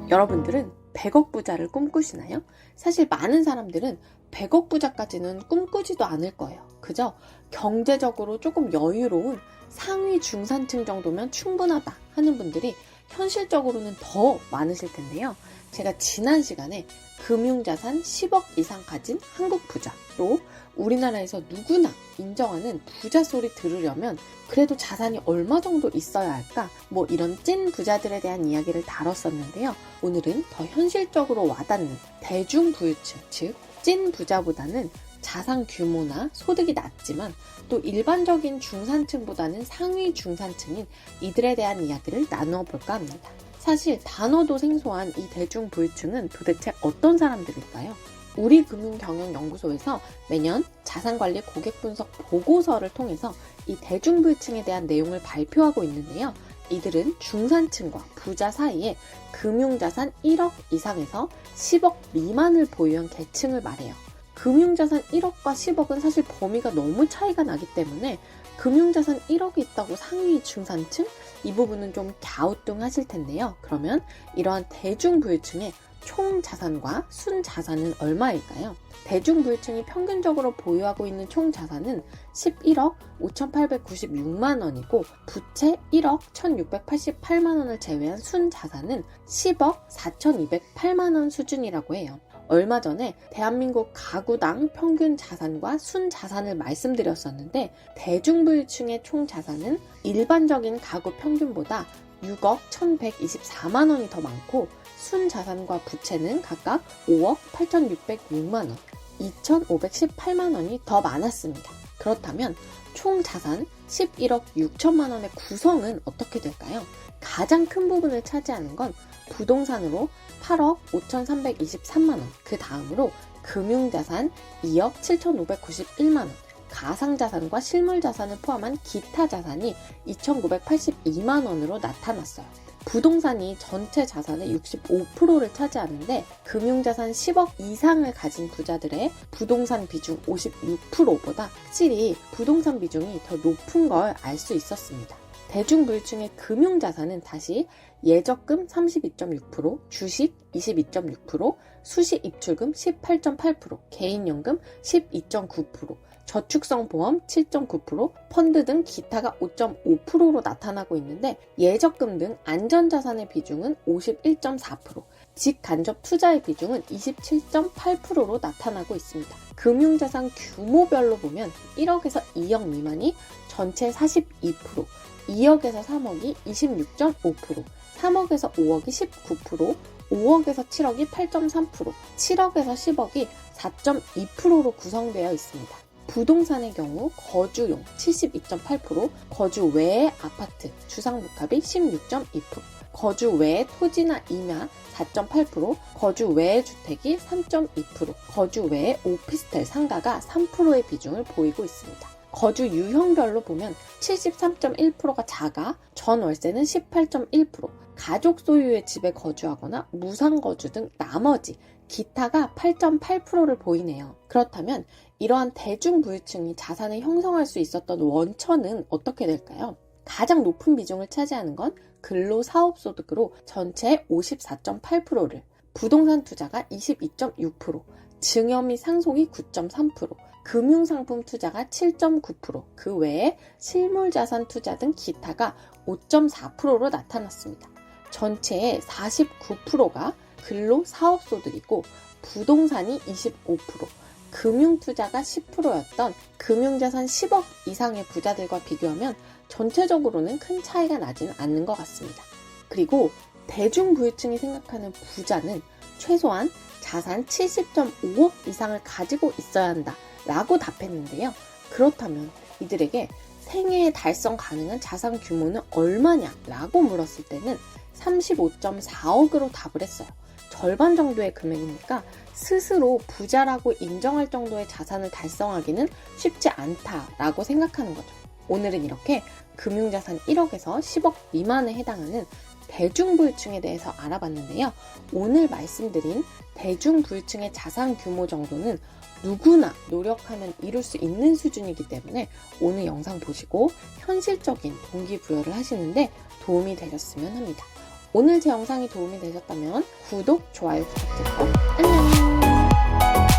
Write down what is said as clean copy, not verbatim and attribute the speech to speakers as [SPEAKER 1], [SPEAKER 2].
[SPEAKER 1] 여러분들은 100억 부자를 꿈꾸시나요? 사실 많은 사람들은 100억 부자까지는 꿈꾸지도 않을 거예요. 그저 경제적으로 조금 여유로운 상위 중산층 정도면 충분하다 하는 분들이 현실적으로는 더 많으실 텐데요. 제가 지난 시간에 금융자산 10억 이상 가진 한국 부자, 또 우리나라에서 누구나 인정하는 부자 소리 들으려면 그래도 자산이 얼마 정도 있어야 할까? 이런 찐 부자들에 대한 이야기를 다뤘었는데요. 오늘은 더 현실적으로 와닿는 대중부유층, 즉 찐 부자보다는 자산 규모나 소득이 낮지만 또 일반적인 중산층보다는 상위 중산층인 이들에 대한 이야기를 나누어 볼까 합니다. 사실 단어도 생소한 이 대중부유층은 도대체 어떤 사람들일까요? 우리금융경영연구소에서 매년 자산관리 고객분석 보고서를 통해서 이 대중부유층에 대한 내용을 발표하고 있는데요. 이들은 중산층과 부자 사이에 금융자산 1억 이상에서 10억 미만을 보유한 계층을 말해요. 금융자산 1억과 10억은 사실 범위가 너무 차이가 나기 때문에 금융자산 1억이 있다고 상위 중산층? 이 부분은 좀 갸우뚱하실 텐데요. 그러면 이러한 대중부유층의 총 자산과 순 자산은 얼마일까요? 대중부유층이 평균적으로 보유하고 있는 총 자산은 11억 5,896만 원이고 부채 1억 1,688만 원을 제외한 순 자산은 10억 4,208만 원 수준이라고 해요. 얼마 전에 대한민국 가구당 평균 자산과 순 자산을 말씀드렸었는데 대중부유층의 총 자산은 일반적인 가구 평균보다 6억 1,124만 원이 더 많고 순 자산과 부채는 각각 5억 8,606만 원, 2,518만 원이 더 많았습니다. 그렇다면 총 자산 11억 6천만 원의 구성은 어떻게 될까요? 가장 큰 부분을 차지하는 건 부동산으로 8억 5,323만 원, 그 다음으로 금융자산 2억 7,591만 원, 가상자산과 실물자산을 포함한 기타 자산이 2,982만 원으로 나타났어요. 부동산이 전체 자산의 65%를 차지하는데 금융자산 10억 이상을 가진 부자들의 부동산 비중 56%보다 확실히 부동산 비중이 더 높은 걸 알 수 있었습니다. 대중부유층의 금융자산은 다시 예적금 32.6%, 주식 22.6%, 수시 입출금 18.8%, 개인연금 12.9%, 저축성 보험 7.9%, 펀드 등 기타가 5.5%로 나타나고 있는데 예적금 등 안전자산의 비중은 51.4%, 직간접 투자의 비중은 27.8%로 나타나고 있습니다. 금융자산 규모별로 보면 1억에서 2억 미만이 전체 42%, 2억에서 3억이 26.5%, 3억에서 5억이 19%, 5억에서 7억이 8.3%, 7억에서 10억이 4.2%로 구성되어 있습니다. 부동산의 경우 거주용 72.8%, 거주 외의 아파트, 주상복합이 16.2%, 거주 외의 토지나 임야 4.8%, 거주 외의 주택이 3.2%, 거주 외의 오피스텔 상가가 3%의 비중을 보이고 있습니다. 거주 유형별로 보면 73.1%가 자가, 전월세는 18.1%, 가족 소유의 집에 거주하거나 무상거주 등 나머지 기타가 8.8%를 보이네요. 그렇다면 이러한 대중부유층이 자산을 형성할 수 있었던 원천은 어떻게 될까요? 가장 높은 비중을 차지하는 건 근로사업소득으로 전체의 54.8%를, 부동산 투자가 22.6%, 증여 및 상속이 9.3%, 금융상품 투자가 7.9%, 그 외에 실물자산 투자 등 기타가 5.4%로 나타났습니다. 전체의 49%가 근로사업소득이고 부동산이 25%, 금융투자가 10%였던 금융자산 10억 이상의 부자들과 비교하면 전체적으로는 큰 차이가 나지는 않는 것 같습니다. 그리고 대중부유층이 생각하는 부자는 최소한 자산 70.5억 이상을 가지고 있어야 한다 라고 답했는데요. 그렇다면 이들에게 생애에 달성 가능한 자산 규모는 얼마냐 라고 물었을 때는 35.4억으로 답을 했어요. 절반 정도의 금액이니까 스스로 부자라고 인정할 정도의 자산을 달성하기는 쉽지 않다라고 생각하는 거죠. 오늘은 이렇게 금융자산 1억에서 10억 미만에 해당하는 대중부유층에 대해서 알아봤는데요. 오늘 말씀드린 대중부유층의 자산 규모 정도는 누구나 노력하면 이룰 수 있는 수준이기 때문에 오늘 영상 보시고 현실적인 동기부여를 하시는데 도움이 되셨으면 합니다. 오늘 제 영상이 도움이 되셨다면 구독, 좋아요 부탁드려요.